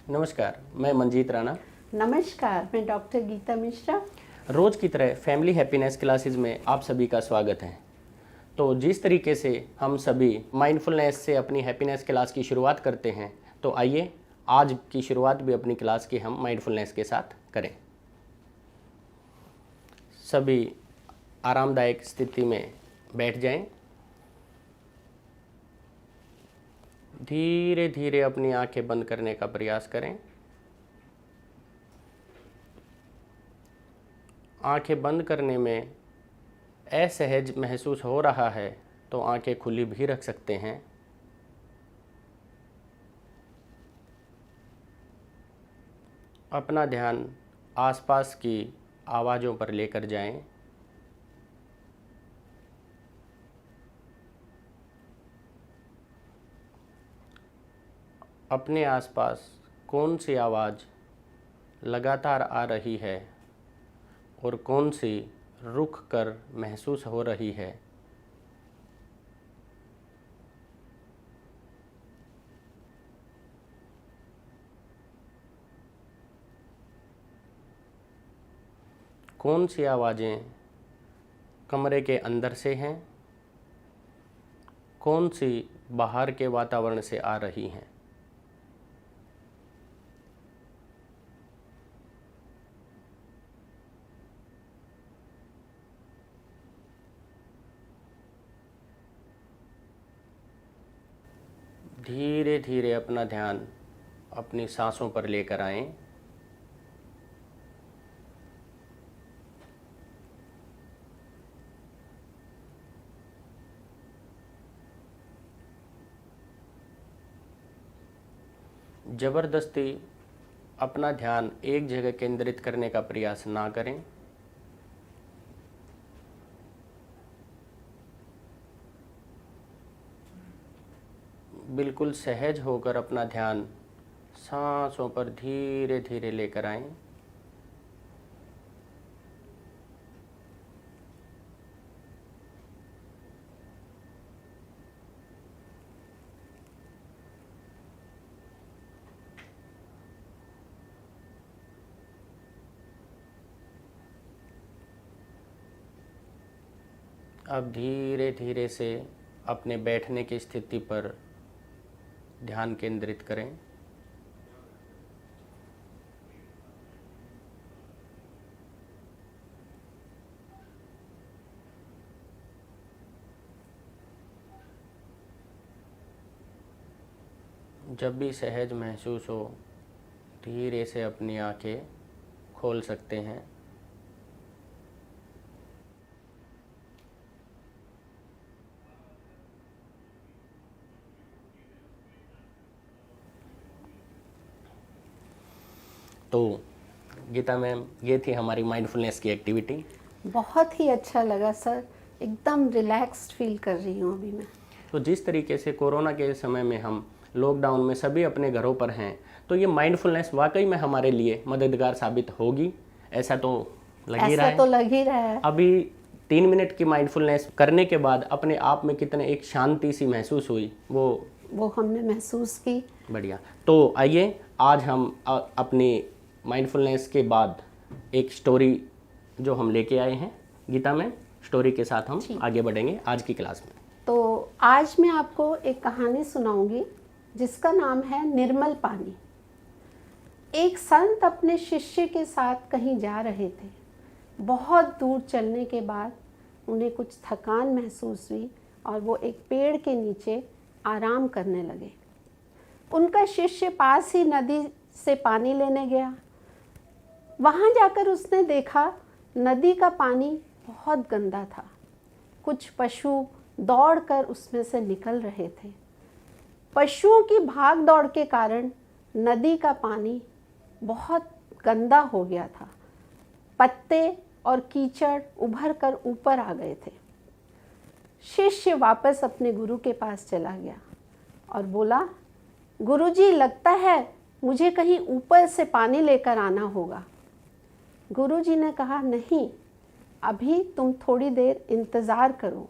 नमस्कार, मैं मंजीत राणा। नमस्कार, मैं डॉक्टर गीता मिश्रा। रोज़ की तरह फैमिली हैप्पीनेस क्लासेस में आप सभी का स्वागत है। तो जिस तरीके से हम सभी माइंडफुलनेस से अपनी हैप्पीनेस क्लास की शुरुआत करते हैं, तो आइए आज की शुरुआत भी अपनी क्लास की हम माइंडफुलनेस के साथ करें। सभी आरामदायक स्थिति में बैठ जाएं। धीरे धीरे अपनी आंखें बंद करने का प्रयास करें। आंखें बंद करने में असहज महसूस हो रहा है तो आंखें खुली भी रख सकते हैं। अपना ध्यान आसपास की आवाज़ों पर लेकर जाएं। अपने आसपास कौन सी आवाज़ लगातार आ रही है और कौन सी रुक कर महसूस हो रही है, कौन सी आवाज़ें कमरे के अंदर से हैं, कौन सी बाहर के वातावरण से आ रही हैं। धीरे धीरे अपना ध्यान अपनी सांसों पर लेकर आएं। ज़बरदस्ती अपना ध्यान एक जगह केंद्रित करने का प्रयास ना करें। बिल्कुल सहज होकर अपना ध्यान सांसों पर धीरे धीरे लेकर आएं। अब धीरे धीरे से अपने बैठने की स्थिति पर ध्यान केंद्रित करें। जब भी सहज महसूस हो, धीरे से अपनी आंखें खोल सकते हैं। तो गीता मैम, ये थी हमारी माइंडफुलनेस की एक्टिविटी। बहुत ही अच्छा लगा सर, एकदम रिलैक्स्ड फील कर रही हूँ अभी मैं। तो जिस तरीके से कोरोना के समय में हम लॉकडाउन में सभी अपने घरों पर हैं, तो ये माइंडफुलनेस वाकई में हमारे लिए मददगार साबित होगी, ऐसा तो लग ही रहा है। ऐसा तो लग ही रहा है। अभी 3 मिनट की माइंडफुलनेस करने के बाद अपने आप में कितने एक शांति सी महसूस हुई, वो हमने महसूस की। बढ़िया। तो आइए आज हम अपनी माइंडफुलनेस के बाद एक स्टोरी जो हम लेके आए हैं, गीता में स्टोरी के साथ हम आगे बढ़ेंगे आज की क्लास में। तो आज मैं आपको एक कहानी सुनाऊंगी जिसका नाम है निर्मल पानी। एक संत अपने शिष्य के साथ कहीं जा रहे थे। बहुत दूर चलने के बाद उन्हें कुछ थकान महसूस हुई और वो एक पेड़ के नीचे आराम करने लगे। उनका शिष्य पास ही नदी से पानी लेने गया। वहाँ जाकर उसने देखा नदी का पानी बहुत गंदा था। कुछ पशु दौड़कर उसमें से निकल रहे थे। पशुओं की भाग दौड़ के कारण नदी का पानी बहुत गंदा हो गया था। पत्ते और कीचड़ उभर कर ऊपर आ गए थे। शिष्य वापस अपने गुरु के पास चला गया और बोला, गुरुजी, लगता है मुझे कहीं ऊपर से पानी लेकर आना होगा। गुरुजी ने कहा, नहीं, अभी तुम थोड़ी देर इंतज़ार करो,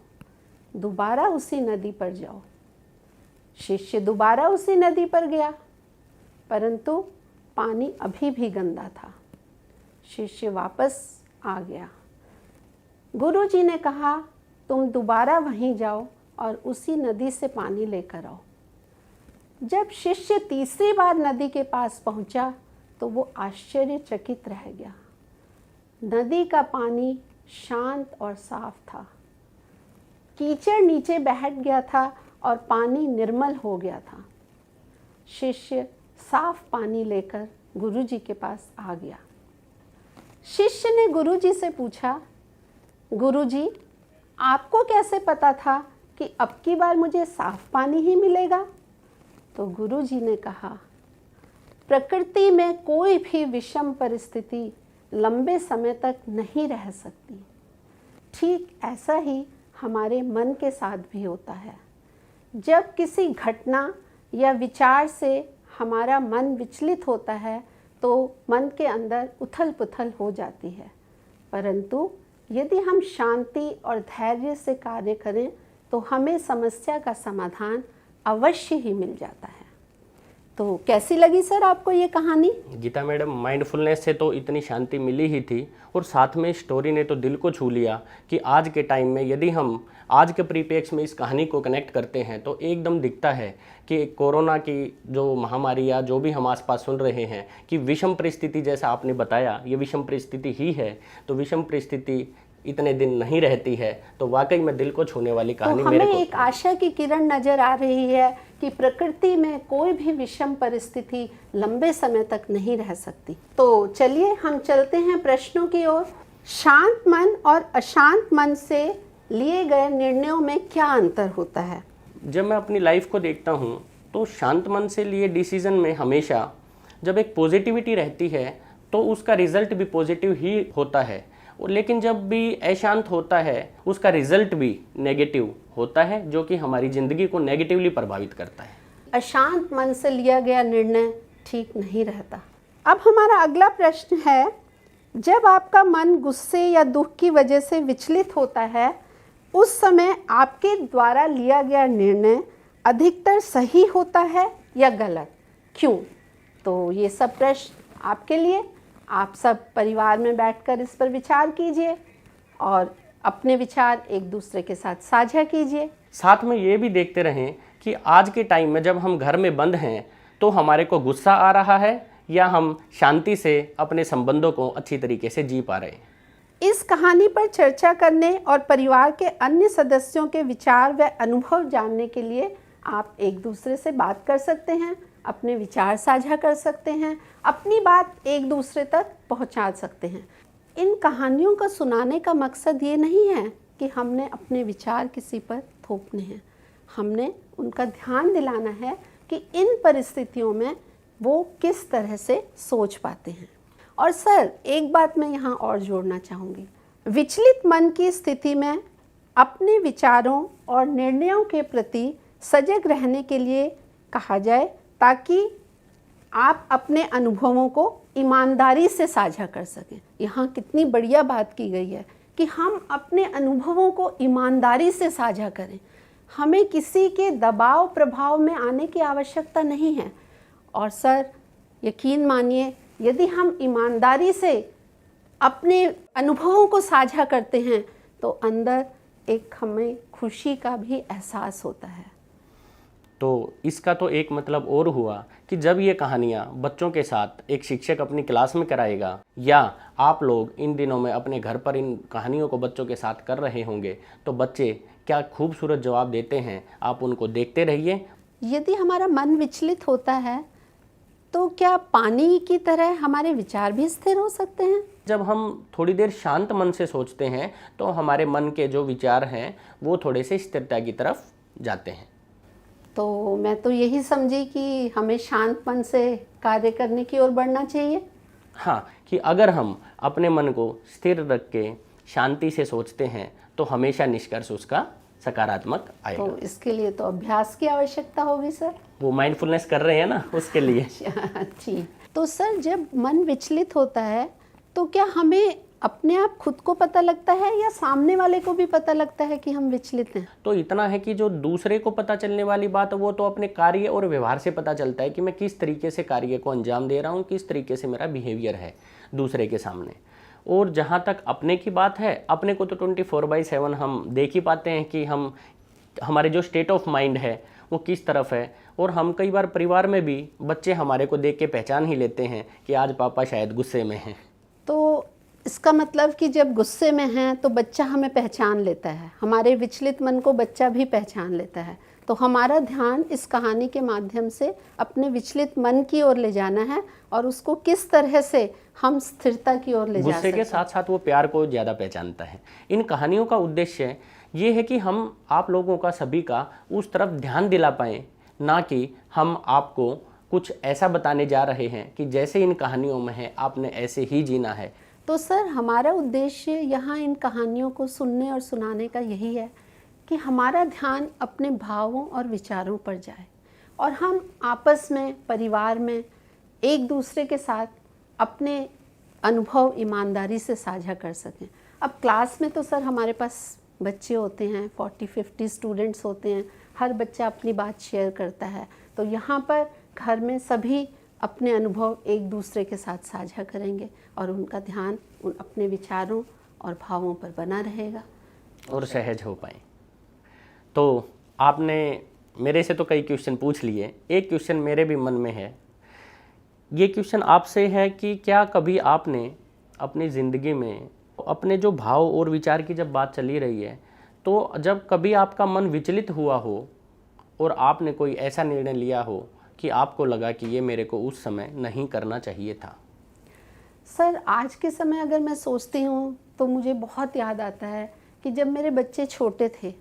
दोबारा उसी नदी पर जाओ। शिष्य दोबारा उसी नदी पर गया, परंतु पानी अभी भी गंदा था। शिष्य वापस आ गया। गुरुजी ने कहा, तुम दोबारा वहीं जाओ और उसी नदी से पानी लेकर आओ। जब शिष्य तीसरी बार नदी के पास पहुंचा तो वो आश्चर्यचकित रह गया। नदी का पानी शांत और साफ था। कीचड़ नीचे बैठ गया था और पानी निर्मल हो गया था। शिष्य साफ पानी लेकर गुरुजी के पास आ गया। शिष्य ने गुरुजी से पूछा, गुरुजी, आपको कैसे पता था कि अब की बार मुझे साफ पानी ही मिलेगा? तो गुरुजी ने कहा, प्रकृति में कोई भी विषम परिस्थिति लंबे समय तक नहीं रह सकती। ठीक ऐसा ही हमारे मन के साथ भी होता है। जब किसी घटना या विचार से हमारा मन विचलित होता है तो मन के अंदर उथल पुथल हो जाती है, परंतु यदि हम शांति और धैर्य से कार्य करें तो हमें समस्या का समाधान अवश्य ही मिल जाता है। तो कैसी लगी सर आपको ये कहानी? गीता मैडम, माइंडफुलनेस से तो इतनी शांति मिली ही थी और साथ में स्टोरी ने तो दिल को छू लिया कि आज के टाइम में यदि हम आज के परिप्रेक्ष्य में इस कहानी को कनेक्ट करते हैं तो एकदम दिखता है कि कोरोना की जो महामारी या जो भी हम आसपास सुन रहे हैं कि विषम परिस्थिति, जैसा आपने बताया, ये विषम परिस्थिति ही है। तो विषम परिस्थिति इतने दिन नहीं रहती है। तो वाकई में दिल को छूने वाली कहानी तो मेरे हमें को एक आशा की किरण नजर आ रही है कि प्रकृति में कोई भी विषम परिस्थिति लंबे समय तक नहीं रह सकती। तो चलिए हम चलते हैं प्रश्नों की ओर। शांत मन और अशांत मन से लिए गए निर्णयों में क्या अंतर होता है? जब मैं अपनी लाइफ को देखता हूँ तो शांत मन से लिए डिसीजन में हमेशा जब एक पॉजिटिविटी रहती है तो उसका रिजल्ट भी पॉजिटिव ही होता है, लेकिन जब भी अशांत होता है उसका रिजल्ट भी नेगेटिव होता है, जो कि हमारी ज़िंदगी को नेगेटिवली प्रभावित करता है। अशांत मन से लिया गया निर्णय ठीक नहीं रहता। अब हमारा अगला प्रश्न है, जब आपका मन गुस्से या दुख की वजह से विचलित होता है उस समय आपके द्वारा लिया गया निर्णय अधिकतर सही होता है या गलत? क्यों? तो ये सब प्रश्न आपके लिए। आप सब परिवार में बैठकर इस पर विचार कीजिए और अपने विचार एक दूसरे के साथ साझा कीजिए। साथ में ये भी देखते रहें कि आज के टाइम में जब हम घर में बंद हैं तो हमारे को गुस्सा आ रहा है या हम शांति से अपने संबंधों को अच्छी तरीके से जी पा रहे हैं। इस कहानी पर चर्चा करने और परिवार के अन्य सदस्यों के विचार व अनुभव जानने के लिए आप एक दूसरे से बात कर सकते हैं, अपने विचार साझा कर सकते हैं, अपनी बात एक दूसरे तक पहुंचा सकते हैं। इन कहानियों का सुनाने का मकसद ये नहीं है कि हमने अपने विचार किसी पर थोपने हैं। हमने उनका ध्यान दिलाना है कि इन परिस्थितियों में वो किस तरह से सोच पाते हैं। और सर, एक बात मैं यहाँ और जोड़ना चाहूँगी। विचलित मन की स्थिति में अपने विचारों और निर्णयों के प्रति सजग रहने के लिए कहा जाए, ताकि आप अपने अनुभवों को ईमानदारी से साझा कर सकें। यहाँ कितनी बढ़िया बात की गई है कि हम अपने अनुभवों को ईमानदारी से साझा करें। हमें किसी के दबाव प्रभाव में आने की आवश्यकता नहीं है। और सर, यकीन मानिए, यदि हम ईमानदारी से अपने अनुभवों को साझा करते हैं तो अंदर एक हमें खुशी का भी एहसास होता है। तो इसका तो एक मतलब और हुआ कि जब ये कहानियाँ बच्चों के साथ एक शिक्षक अपनी क्लास में कराएगा या आप लोग इन दिनों में अपने घर पर इन कहानियों को बच्चों के साथ कर रहे होंगे तो बच्चे क्या खूबसूरत जवाब देते हैं, आप उनको देखते रहिए। यदि हमारा मन विचलित होता है तो क्या पानी की तरह हमारे विचार भी स्थिर हो सकते हैं? जब हम थोड़ी देर शांत मन से सोचते हैं तो हमारे मन के जो विचार हैं वो थोड़े से स्थिरता की तरफ जाते हैं। तो मैं तो यही समझी कि हमें शांत मन से कार्य करने की ओर बढ़ना चाहिए। हाँ, कि अगर हम अपने मन को स्थिर रख के शांति से सोचते हैं तो हमेशा निष्कर्ष उसका सकारात्मक आएगा। तो इसके लिए तो अभ्यास की आवश्यकता होगी सर। वो माइंडफुलनेस कर रहे हैं ना, उसके लिए। ठीक। तो सर, जब मन विचलित होता है तो क्या हमें अपने आप खुद को पता लगता है या सामने वाले को भी पता लगता है कि हम विचलित हैं? तो इतना है कि जो दूसरे को पता चलने वाली बात है वो तो अपने कार्य और व्यवहार से पता चलता है कि मैं किस तरीके से कार्य को अंजाम दे रहा हूँ, किस तरीके से मेरा बिहेवियर है दूसरे के सामने। और जहाँ तक अपने की बात है, अपने को तो 24/7 हम देख ही पाते हैं कि हमारे जो स्टेट ऑफ माइंड है वो किस तरफ है। और हम कई बार परिवार में भी बच्चे हमारे को देख के पहचान ही लेते हैं कि आज पापा शायद गुस्से में हैं। तो इसका मतलब कि जब गुस्से में हैं तो बच्चा हमें पहचान लेता है, हमारे विचलित मन को बच्चा भी पहचान लेता है। तो हमारा ध्यान इस कहानी के माध्यम से अपने विचलित मन की ओर ले जाना है और उसको किस तरह से हम स्थिरता की ओर ले जा सकते गुस्से हैं। के साथ साथ वो प्यार को ज़्यादा पहचानता है। इन कहानियों का उद्देश्य ये है कि हम आप लोगों का सभी का उस तरफ ध्यान दिला पाएँ, ना कि हम आपको कुछ ऐसा बताने जा रहे हैं कि जैसे इन कहानियों में है आपने ऐसे ही जीना है। तो सर, हमारा उद्देश्य यहाँ इन कहानियों को सुनने और सुनाने का यही है कि हमारा ध्यान अपने भावों और विचारों पर जाए और हम आपस में, परिवार में एक दूसरे के साथ अपने अनुभव ईमानदारी से साझा कर सकें। अब क्लास में तो सर हमारे पास बच्चे होते हैं, 40-50 स्टूडेंट्स होते हैं, हर बच्चा अपनी बात शेयर करता है। तो यहाँ पर घर में सभी अपने अनुभव एक दूसरे के साथ साझा करेंगे और उनका ध्यान उन अपने विचारों और भावों पर बना रहेगा और सहज हो पाए। तो आपने मेरे से तो कई क्वेश्चन पूछ लिए, एक क्वेश्चन मेरे भी मन में है। ये क्वेश्चन आपसे है कि क्या कभी आपने अपनी ज़िंदगी में अपने जो भाव और विचार की जब बात चली रही है, तो जब कभी आपका मन विचलित हुआ हो और आपने कोई ऐसा निर्णय लिया हो कि आपको लगा कि ये मेरे को उस समय नहीं करना चाहिए था? सर, आज के समय अगर मैं सोचती हूँ तो मुझे बहुत याद आता है कि जब मेरे बच्चे छोटे थे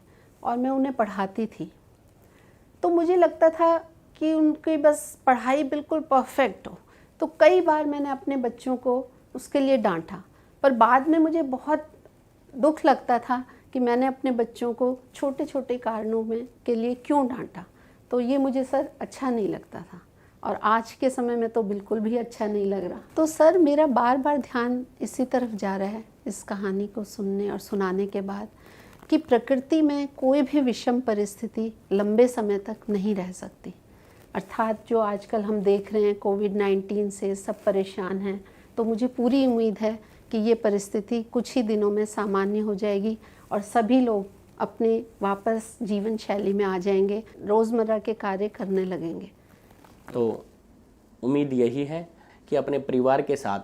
और मैं उन्हें पढ़ाती थी, तो मुझे लगता था कि उनकी बस पढ़ाई बिल्कुल परफेक्ट हो। तो कई बार मैंने अपने बच्चों को उसके लिए डांटा, पर बाद में मुझे बहुत दुख लगता था कि मैंने अपने बच्चों को छोटे छोटे कारणों में के लिए क्यों डांटा। तो ये मुझे सर अच्छा नहीं लगता था और आज के समय में तो बिल्कुल भी अच्छा नहीं लग रहा। तो सर, मेरा बार बार ध्यान इसी तरफ जा रहा है इस कहानी को सुनने और सुनाने के बाद कि प्रकृति में कोई भी विषम परिस्थिति लंबे समय तक नहीं रह सकती। अर्थात जो आजकल हम देख रहे हैं, कोविड-19 से सब परेशान हैं, तो मुझे पूरी उम्मीद है कि ये परिस्थिति कुछ ही दिनों में सामान्य हो जाएगी और सभी लोग अपने वापस जीवन शैली में आ जाएंगे, रोज़मर्रा के कार्य करने लगेंगे। तो उम्मीद यही है कि अपने परिवार के साथ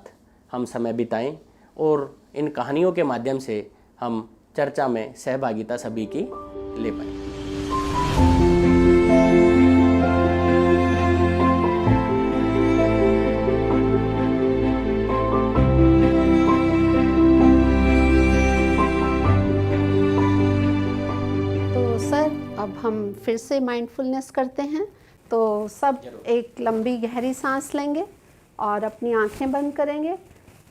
हम समय बिताएं और इन कहानियों के माध्यम से हम चर्चा में सहभागिता सभी की ले पाएं। तो सर, अब हम फिर से माइंडफुलनेस करते हैं। तो सब एक लंबी गहरी सांस लेंगे और अपनी आंखें बंद करेंगे।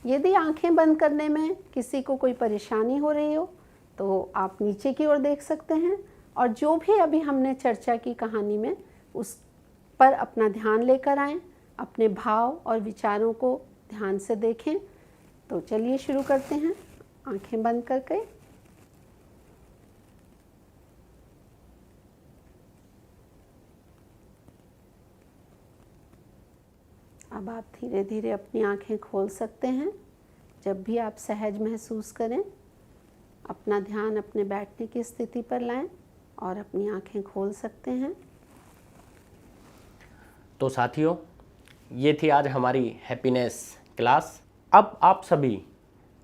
यदि आंखें बंद करने में किसी को कोई परेशानी हो रही हो तो आप नीचे की ओर देख सकते हैं और जो भी अभी हमने चर्चा की कहानी में उस पर अपना ध्यान लेकर आएं, अपने भाव और विचारों को ध्यान से देखें। तो चलिए शुरू करते हैं, आंखें बंद करके। अब आप धीरे धीरे अपनी आंखें खोल सकते हैं। जब भी आप सहज महसूस करें, अपना ध्यान अपने बैठने की स्थिति पर लाएं और अपनी आंखें खोल सकते हैं। तो साथियों, ये थी आज हमारी हैप्पीनेस क्लास। अब आप सभी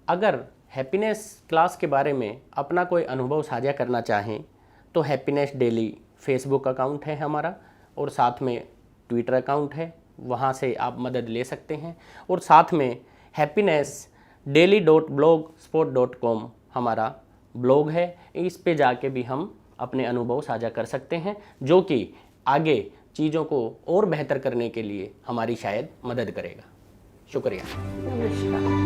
अगर हैप्पीनेस क्लास के बारे में अपना कोई अनुभव साझा करना चाहें तो हैप्पीनेस डेली फेसबुक अकाउंट है हमारा और साथ में ट्विटर अकाउंट है, वहाँ से आप मदद ले सकते हैं। और साथ में happinessdaily.blogspot.com हमारा ब्लॉग है, इस पे जाके भी हम अपने अनुभव साझा कर सकते हैं, जो कि आगे चीज़ों को और बेहतर करने के लिए हमारी शायद मदद करेगा। शुक्रिया। नमस्कार।